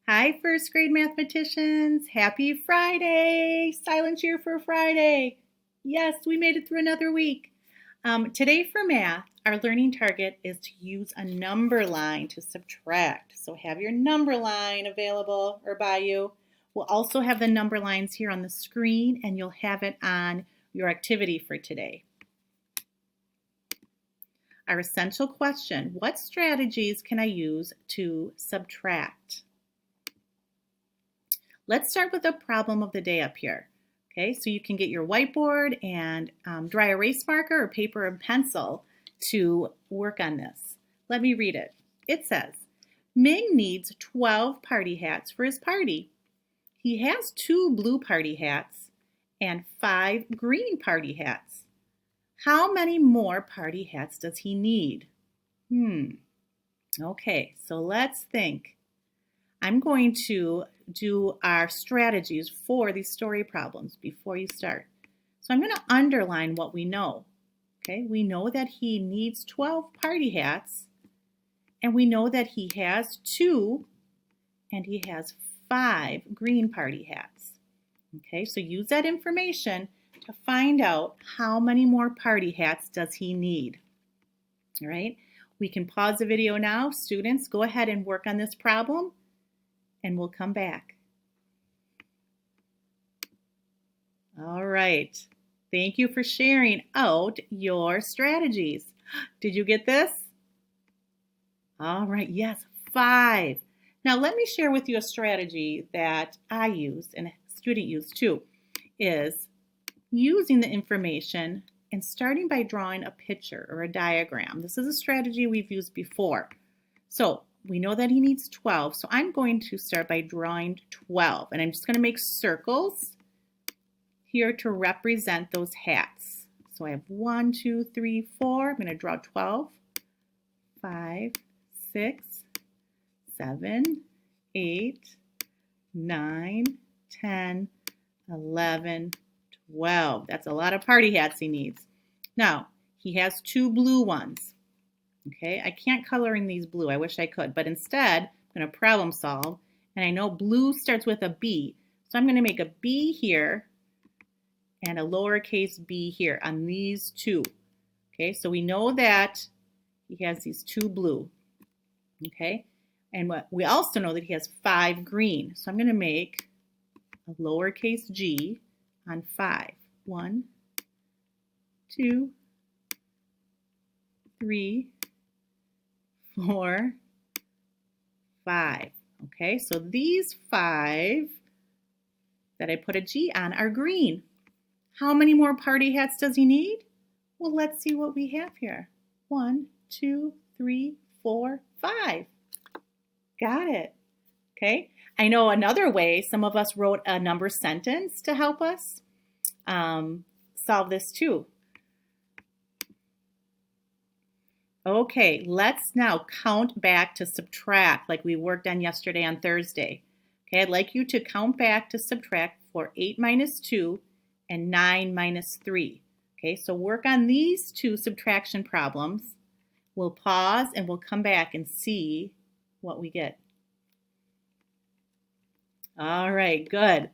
Hi, first grade mathematicians. Happy Friday. Silent cheer for Friday. Yes, we made it through another week. Today for math, our learning target is to use a number line to subtract. So have your number line available or by you. We'll also have the number lines here on the screen, and you'll have it on your activity for today. Our essential question: what strategies can I use to subtract? Let's start with the problem of the day up here. Okay, so you can get your whiteboard and dry erase marker or paper and pencil to work on this. Let me read it. It says, Ming needs 12 party hats for his party. He has 2 blue party hats and 5 green party hats. How many more party hats does he need? Okay, so let's think. I'm going to do our strategies for these story problems before you start. So I'm going to underline what we know. Okay, we know that he needs 12 party hats, and we know that he has 2 and he has 5 green party hats. Okay, so use that information to find out how many more party hats does he need. All right, we can pause the video now. Students, go ahead and work on this problem, and we'll come back. All right. Thank you for sharing out your strategies. Did you get this? All right. Yes, 5. Now let me share with you a strategy that I used and a student used too, is using the information and starting by drawing a picture or a diagram. This is a strategy we've used before. So we know that he needs 12, so I'm going to start by drawing 12, and I'm just going to make circles here to represent those hats. So I have 1, 2, 3, 4. I'm going to draw 12, 5, 6, 7, 8, 9, 10, 11, 12. That's a lot of party hats he needs. Now, he has 2 blue ones. Okay, I can't color in these blue. I wish I could, but instead, I'm going to problem solve, and I know blue starts with a B, so I'm going to make a B here and a lowercase b here on these 2. Okay, so we know that he has these 2 blue. Okay, and we also know that he has 5 green, so I'm going to make a lowercase g on 5. 1, 2, 3, 4, 5. Okay, so these 5 that I put a G on are green. How many more party hats does he need? Well, let's see what we have here. 1, 2, 3, 4, 5. Got it. Okay, I know another way. Some of us wrote a number sentence to help us solve this too. Okay, let's now count back to subtract like we worked on yesterday on Thursday. Okay, I'd like you to count back to subtract for 8 minus 2 and 9 minus 3. Okay, so work on these 2 subtraction problems. We'll pause and we'll come back and see what we get. All right, good.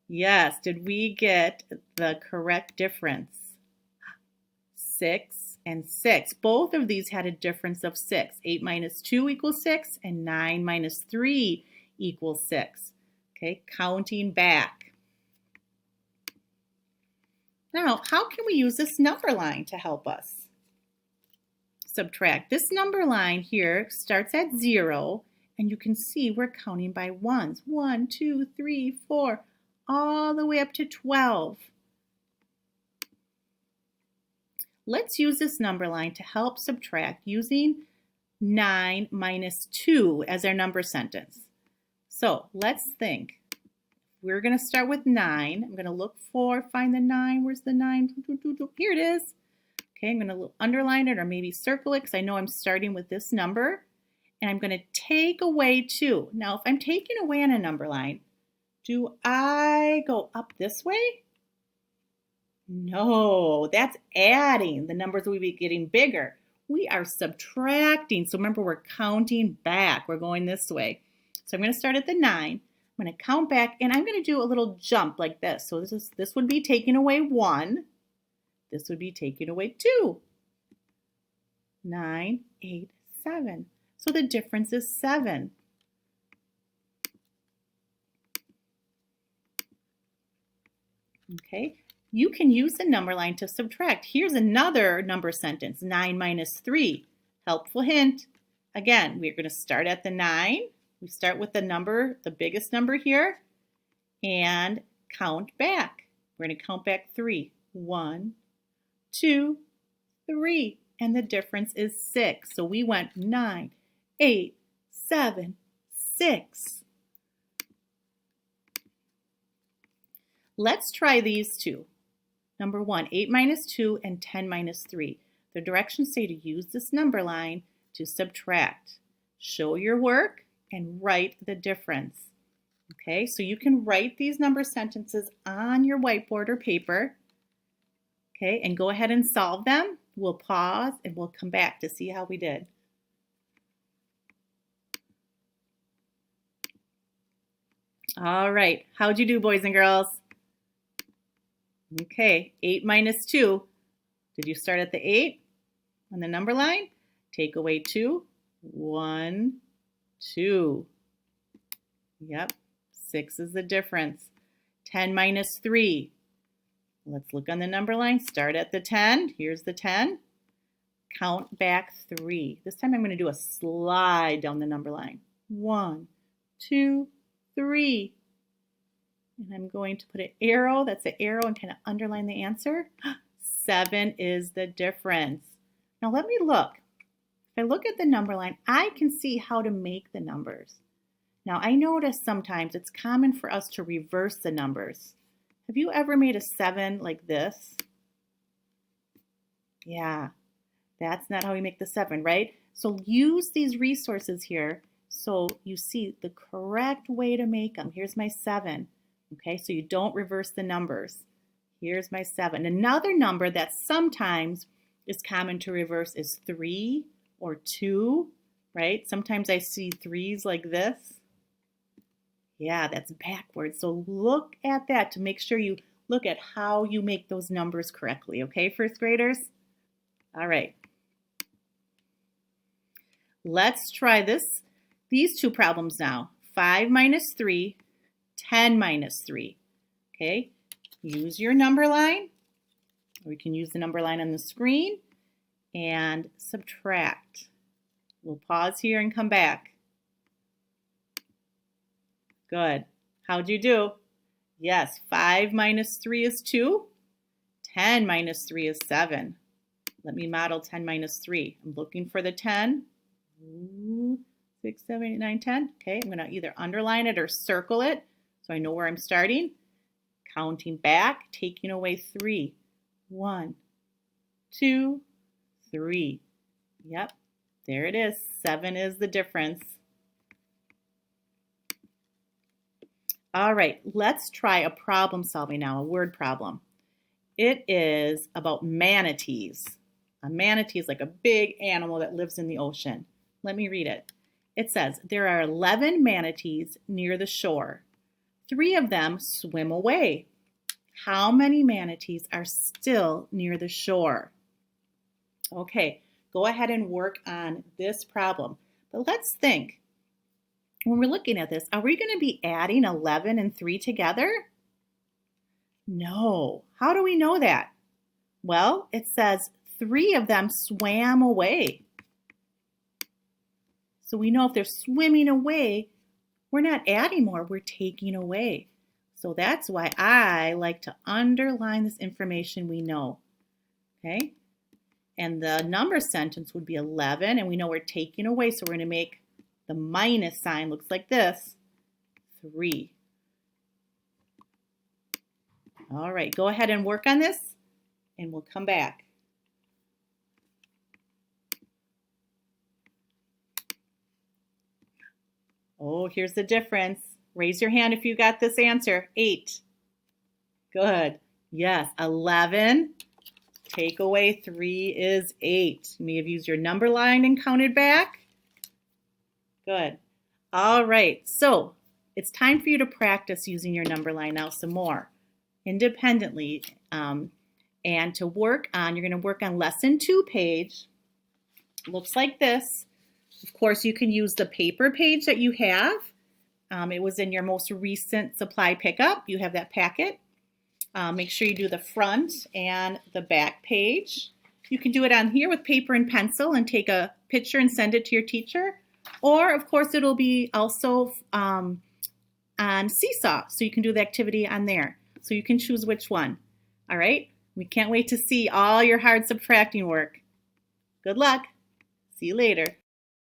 Yes, did we get the correct difference? 6 and 6. Both of these had a difference of 6. 8 minus 2 equals 6, and 9 minus 3 equals 6. Okay, counting back. Now, how can we use this number line to help us subtract? This number line here starts at 0, and you can see we're counting by ones. 1, 2, 3, 4, all the way up to 12. Let's use this number line to help subtract using 9 minus 2 as our number sentence. So let's think. We're going to start with 9. I'm going to find the 9. Where's the 9? Here it is. Okay, I'm going to underline it or maybe circle it because I know I'm starting with this number. And I'm going to take away 2. Now, if I'm taking away on a number line, do I go up this way? No, that's adding. The numbers will be getting bigger. We are subtracting. So remember, we're counting back. We're going this way. So I'm going to start at the 9. I'm going to count back, and I'm going to do a little jump like this. So this would be taking away 1. This would be taking away 2. 9, 8, 7. So the difference is 7. Okay, you can use the number line to subtract. Here's another number sentence, 9 minus 3. Helpful hint. Again, we're going to start at the 9. We start with the number, the biggest number here, and count back. We're going to count back 3. 1, 2, 3. And the difference is 6. So we went 9, 8, 7, 6. Let's try these two. Number 1, 8 minus 2 and 10 minus 3. The directions say to use this number line to subtract. Show your work and write the difference. Okay, so you can write these number sentences on your whiteboard or paper. Okay, and go ahead and solve them. We'll pause and we'll come back to see how we did. All right, how'd you do, boys and girls? Okay, 8 minus 2. Did you start at the 8 on the number line? Take away 2. 1, 2. Yep, 6 is the difference. 10 minus 3. Let's look on the number line. Start at the 10. Here's the 10. Count back 3. This time I'm going to do a slide down the number line. 1, 2, 3. And I'm going to put an arrow, that's the arrow, and kind of underline the answer. 7 is the difference. Now let me look. If I look at the number line, I can see how to make the numbers. Now I notice sometimes it's common for us to reverse the numbers. Have you ever made a 7 like this? Yeah, that's not how we make the 7, right? So use these resources here so you see the correct way to make them. Here's my 7. Okay, so you don't reverse the numbers. Here's my 7. Another number that sometimes is common to reverse is 3 or 2, right? Sometimes I see 3s like this. Yeah, that's backwards. So look at that to make sure you look at how you make those numbers correctly, okay, first graders? All right. Let's try these two problems now. 5 minus 3, 10 minus 3. Okay, use your number line, or you can use the number line on the screen, and subtract. We'll pause here and come back. Good. How'd you do? Yes, 5 minus 3 is 2. 10 minus 3 is 7. Let me model 10 minus 3. I'm looking for the 10. 6, 7, 8, 9, 10. Okay, I'm going to either underline it or circle it so I know where I'm starting. Counting back, taking away 3. 1, 2, 3. Yep, there it is. 7 is the difference. All right, let's try a problem solving now, a word problem. It is about manatees. A manatee is like a big animal that lives in the ocean. Let me read it. It says, there are 11 manatees near the shore. 3 of them swim away. How many manatees are still near the shore? Okay, go ahead and work on this problem. But let's think. When we're looking at this, are we going to be adding 11 and 3 together? No. How do we know that? Well, it says 3 of them swam away. So we know if they're swimming away, we're not adding more, we're taking away. So that's why I like to underline this information we know. Okay? And the number sentence would be 11, and we know we're taking away, so we're going to make the minus sign looks like this, 3. All right, go ahead and work on this, and we'll come back. Oh, here's the difference. Raise your hand if you got this answer. 8. Good. Yes, 11. Take away 3 is 8. You may have used your number line and counted back. Good. All right, so it's time for you to practice using your number line now some more independently. And to work on, you're going to work on lesson 2 page. Looks like this. Of course, you can use the paper page that you have. It was in your most recent supply pickup. You have that packet. Make sure you do the front and the back page. You can do it on here with paper and pencil and take a picture and send it to your teacher. Or, of course, it'll be also on Seesaw, so you can do the activity on there. So you can choose which one. All right? We can't wait to see all your hard subtracting work. Good luck. See you later.